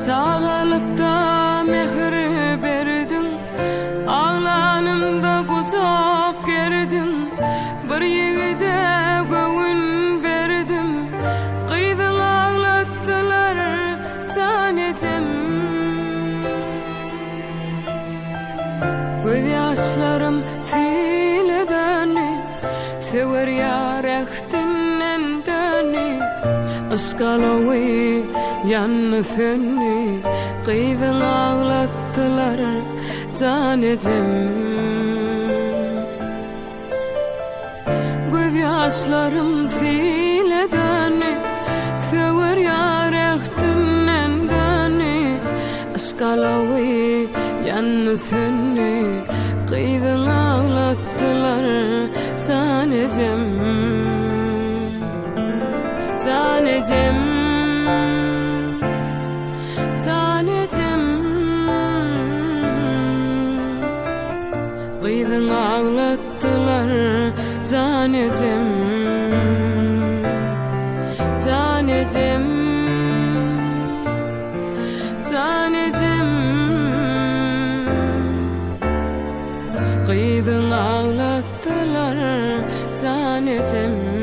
Çağalıkta mehri berdin, ağlanımda kucak gerdin. Bir yigide göğün berdim, kıydın ağlattılar tanetim. Göz yaşlarım tileden, sever yar ehtinden deni. Iskalawi yanı seni, kıydın ağlattılar tanetim. Göz yaşlarım sileden, sever yar ehtinden deni. Iskalawi yanı seni, kıydın ağlattılar tanetim. Tanetim, tanetim, kıydın ağlattılar tanetim. Tanetim, tanetim, kıydın ağlattılar tanetim.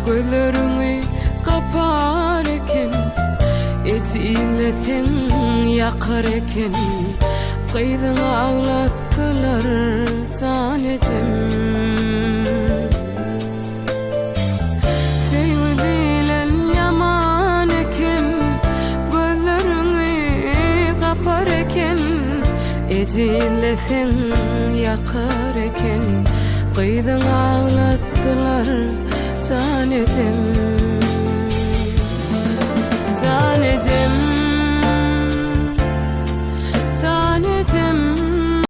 Gözlerimi kapar eken, etiletin yakar eken, kıydın ağlattılar tanetim. Sevdilen yaman eken, gözlerimi kapar eken, etiletin yakar eken, kıydın ağlattılar tanetim. Tanetim, tanetim,